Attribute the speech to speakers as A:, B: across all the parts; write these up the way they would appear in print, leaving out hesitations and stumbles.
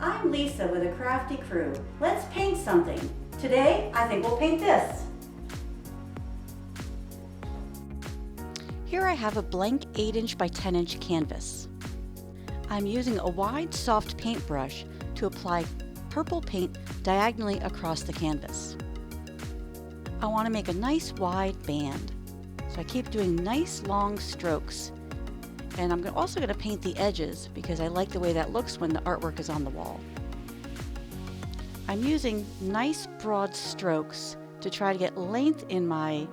A: I'm Lisa with A Crafty Crew. Let's paint something. Today, I think we'll paint this.
B: Here I have a blank 8" by 10" canvas. I'm using a wide, soft paintbrush to apply purple paint diagonally across the canvas. I want to make a nice wide band, so I keep doing nice long strokes. And I'm also going to paint the edges because I like the way that looks when the artwork is on the wall. I'm using nice broad strokes to try to get length in my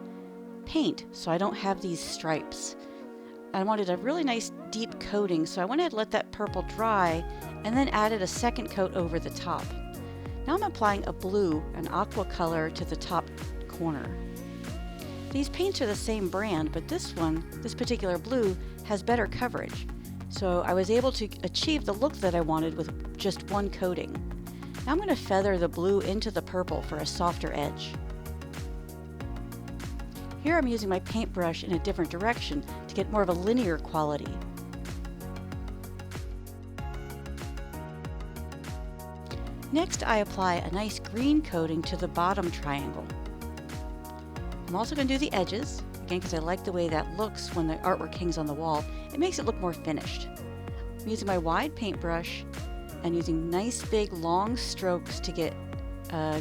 B: paint so I don't have these stripes. I wanted a really nice deep coating, so I went ahead and let that purple dry and then added a second coat over the top. Now I'm applying a blue, an aqua color, to the top corner. These paints are the same brand, but this particular blue, has better coverage. So I was able to achieve the look that I wanted with just one coating. Now I'm going to feather the blue into the purple for a softer edge. Here I'm using my paintbrush in a different direction to get more of a linear quality. Next, I apply a nice green coating to the bottom triangle. I'm also going to do the edges, again because I like the way that looks when the artwork hangs on the wall. It makes it look more finished. I'm using my wide paintbrush and using nice big long strokes to get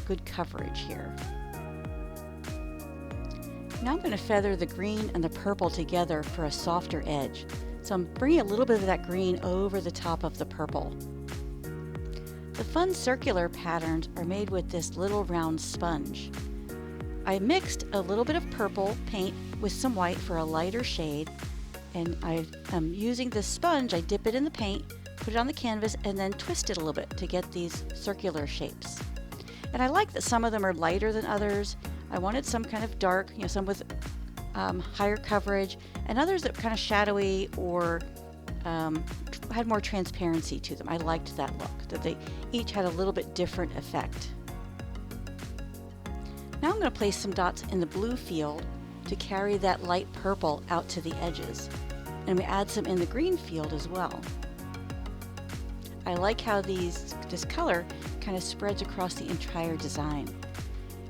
B: good coverage here. Now I'm going to feather the green and the purple together for a softer edge. So I'm bringing a little bit of that green over the top of the purple. The fun circular patterns are made with this little round sponge. I mixed a little bit of purple paint with some white for a lighter shade, and I am using this sponge. I dip it in the paint, put it on the canvas, and then twist it a little bit to get these circular shapes. And I like that some of them are lighter than others. I wanted some kind of dark, some with higher coverage, and others that were kind of shadowy or had more transparency to them. I liked that look, that they each had a little bit different effect. Now I'm going to place some dots in the blue field to carry that light purple out to the edges. And we add some in the green field as well. I like how this color kind of spreads across the entire design.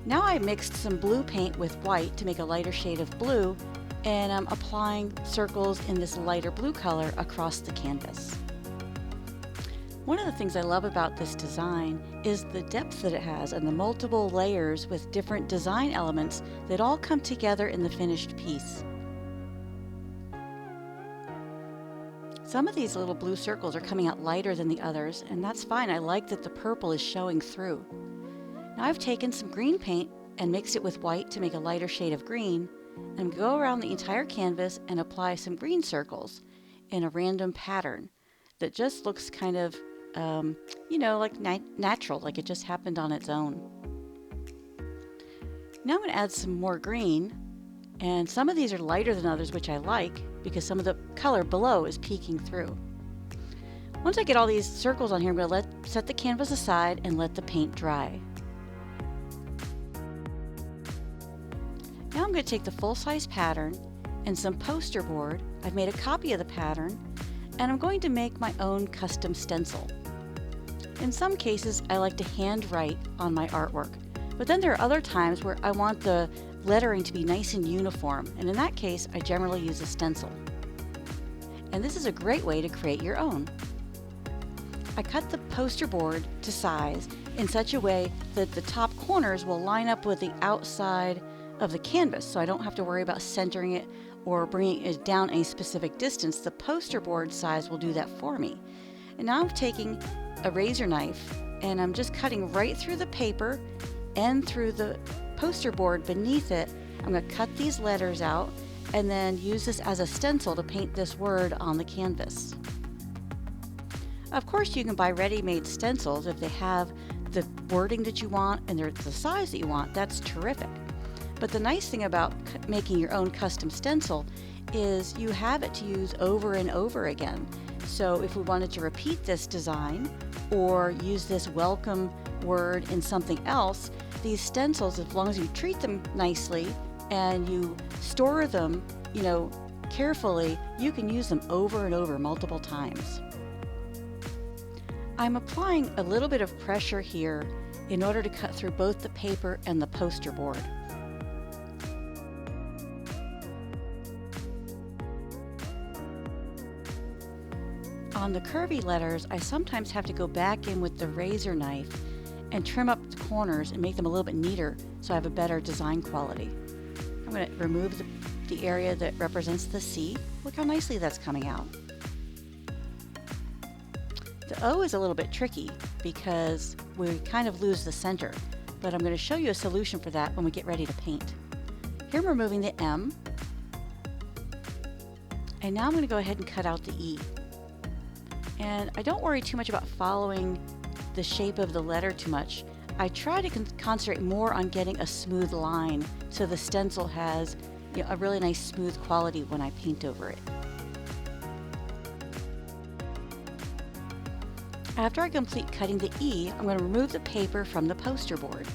B: Now I mixed some blue paint with white to make a lighter shade of blue, and I'm applying circles in this lighter blue color across the canvas. One of the things I love about this design is the depth that it has and the multiple layers with different design elements that all come together in the finished piece. Some of these little blue circles are coming out lighter than the others, and that's fine. I like that the purple is showing through. Now I've taken some green paint and mixed it with white to make a lighter shade of green, and go around the entire canvas and apply some green circles in a random pattern that just looks kind of like natural, like it just happened on its own. Now I'm going to add some more green, and some of these are lighter than others, which I like because some of the color below is peeking through. Once I get all these circles on here, I'm going to set the canvas aside and let the paint dry. Now I'm going to take the full-size pattern and some poster board. I've made a copy of the pattern, and I'm going to make my own custom stencil. In some cases, I like to handwrite on my artwork, but then there are other times where I want the lettering to be nice and uniform, and in that case, I generally use a stencil. And this is a great way to create your own. I cut the poster board to size in such a way that the top corners will line up with the outside of the canvas, so I don't have to worry about centering it or bringing it down a specific distance. The poster board size will do that for me. And now I'm taking a razor knife and I'm just cutting right through the paper and through the poster board beneath it. I'm going to cut these letters out and then use this as a stencil to paint this word on the canvas. Of course, you can buy ready-made stencils if they have the wording that you want and they're the size that you want. That's terrific. But the nice thing about making your own custom stencil is you have it to use over and over again. So if we wanted to repeat this design or use this welcome word in something else, these stencils, as long as you treat them nicely and you store them, carefully, you can use them over and over multiple times. I'm applying a little bit of pressure here in order to cut through both the paper and the poster board. On the curvy letters, I sometimes have to go back in with the razor knife and trim up the corners and make them a little bit neater so I have a better design quality. I'm going to remove the area that represents the C. Look how nicely that's coming out. The O is a little bit tricky because we kind of lose the center, but I'm going to show you a solution for that when we get ready to paint. Here I'm removing the M, and now I'm going to go ahead and cut out the E. And I don't worry too much about following the shape of the letter too much. I try to concentrate more on getting a smooth line so the stencil has, you know, a really nice smooth quality when I paint over it. After I complete cutting the E, I'm going to remove the paper from the poster board.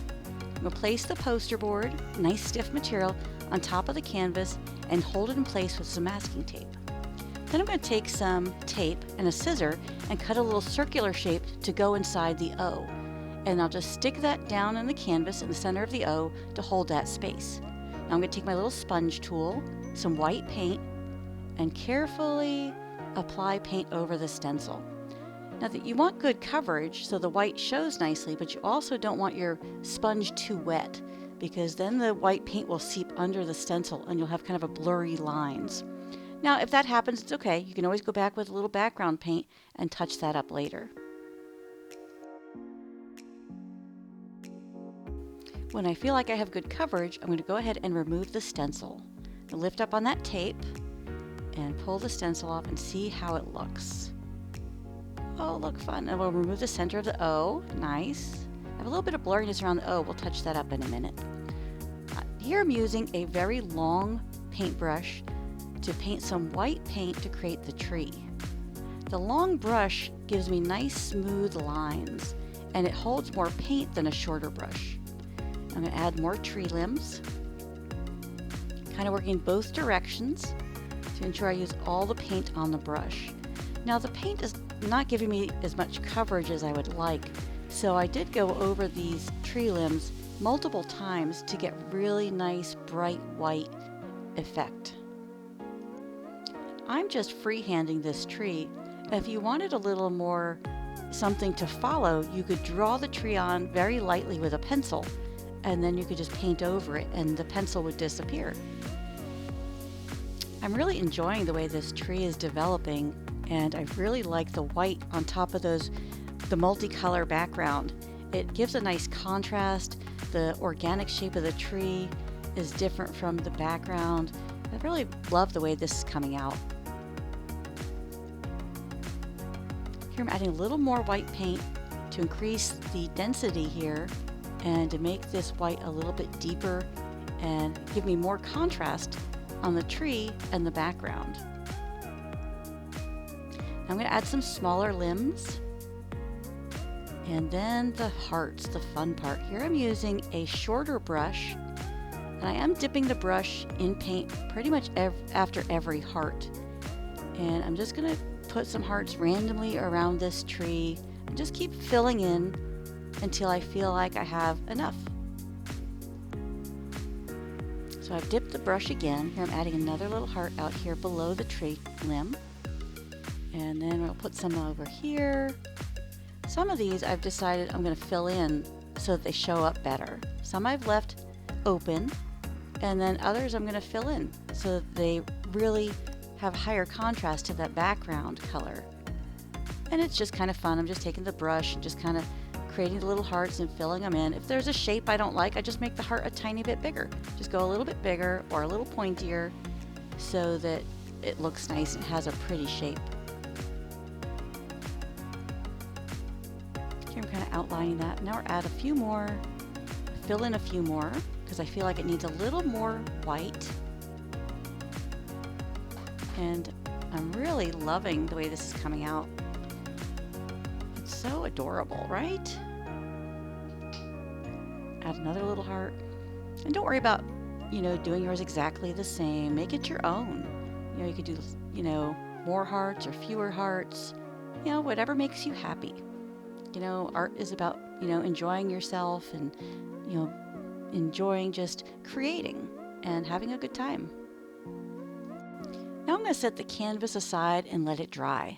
B: I'm going to place the poster board, nice stiff material, on top of the canvas and hold it in place with some masking tape. Then I'm going to take some tape and a scissor and cut a little circular shape to go inside the O. And I'll just stick that down on the canvas in the center of the O to hold that space. Now I'm going to take my little sponge tool, some white paint, and carefully apply paint over the stencil. Now that you want good coverage so the white shows nicely, but you also don't want your sponge too wet because then the white paint will seep under the stencil and you'll have kind of a blurry lines. Now if that happens, it's okay. You can always go back with a little background paint and touch that up later. When I feel like I have good coverage, I'm going to go ahead and remove the stencil. I'll lift up on that tape and pull the stencil off and see how it looks. Oh, look fun. And we'll remove the center of the O. Nice. I have a little bit of blurriness around the O. We'll touch that up in a minute. Here I'm using a very long paintbrush to paint some white paint to create the tree. The long brush gives me nice smooth lines and it holds more paint than a shorter brush. I'm going to add more tree limbs, kind of working in both directions to ensure I use all the paint on the brush. Now the paint is not giving me as much coverage as I would like, so I did go over these tree limbs multiple times to get really nice bright white effect. I'm just freehanding this tree. If you wanted a little more something to follow, you could draw the tree on very lightly with a pencil and then you could just paint over it and the pencil would disappear. I'm really enjoying the way this tree is developing, and I really like the white on top of the multicolor background. It gives a nice contrast. The organic shape of the tree is different from the background. I really love the way this is coming out. Here I'm adding a little more white paint to increase the density here and to make this white a little bit deeper and give me more contrast on the tree and the background. I'm going to add some smaller limbs and then the hearts, the fun part. Here I'm using a shorter brush and I am dipping the brush in paint pretty much after every heart. And I'm just going to put some hearts randomly around this tree and just keep filling in until I feel like I have enough. So I've dipped the brush again. Here I'm adding another little heart out here below the tree limb. And then I'll put some over here. Some of these I've decided I'm going to fill in so that they show up better. Some I've left open, and then others I'm going to fill in so that they really have higher contrast to that background color. And it's just kind of fun. I'm just taking the brush and just kind of creating the little hearts and filling them in. If there's a shape I don't like, I just make the heart a tiny bit bigger. Just go a little bit bigger or a little pointier so that it looks nice and has a pretty shape. Here I'm kind of outlining that. Now we'll add a few more, fill in a few more because I feel like it needs a little more white. And I'm really loving the way this is coming out. It's so adorable, right? Add another little heart. And don't worry about, doing yours exactly the same. Make it your own. You could do, more hearts or fewer hearts. Whatever makes you happy. art is about, enjoying yourself and, enjoying just creating and having a good time. Now I'm going to set the canvas aside and let it dry.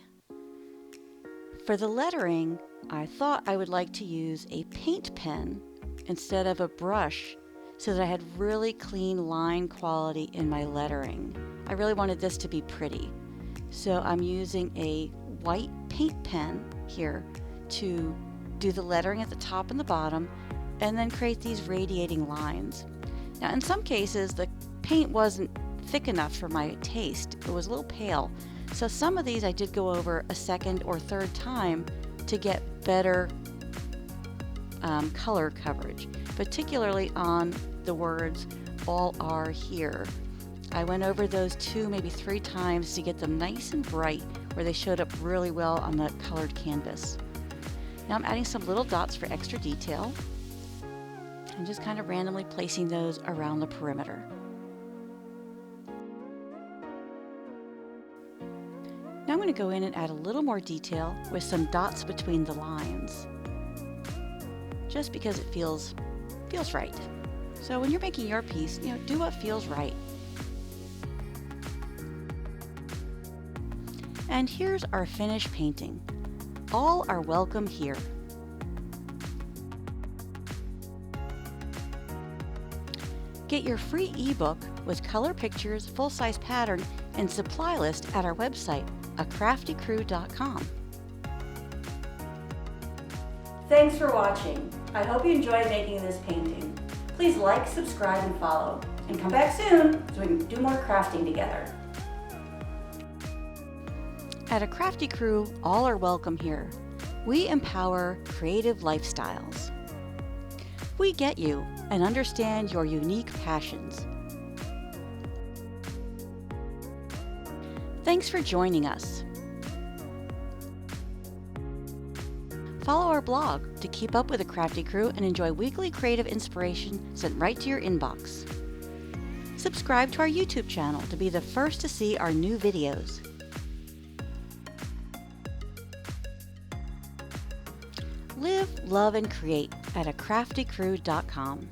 B: For the lettering, I thought I would like to use a paint pen instead of a brush so that I had really clean line quality in my lettering. I really wanted this to be pretty. So I'm using a white paint pen here to do the lettering at the top and the bottom and then create these radiating lines. Now in some cases the paint wasn't thick enough for my taste. It was a little pale. So some of these I did go over a second or third time to get better color coverage, particularly on the words all are here. I went over those 2, maybe 3 times to get them nice and bright where they showed up really well on the colored canvas. Now I'm adding some little dots for extra detail and just kind of randomly placing those around the perimeter. Now I'm going to go in and add a little more detail with some dots between the lines, just because it feels right. So when you're making your piece, do what feels right. And here's our finished painting. All are welcome here. Get your free ebook with color pictures, full-size pattern, and supply list at our website, acraftycrew.com.
A: Thanks for watching. I hope you enjoyed making this painting. Please like, subscribe, and follow. And come back soon so we can do more crafting together.
B: At A Crafty Crew, all are welcome here. We empower creative lifestyles. We get you and understand your unique passions. Thanks for joining us. Follow our blog to keep up with A Crafty Crew and enjoy weekly creative inspiration sent right to your inbox. Subscribe to our YouTube channel to be the first to see our new videos. Live, love, and create at acraftycrew.com.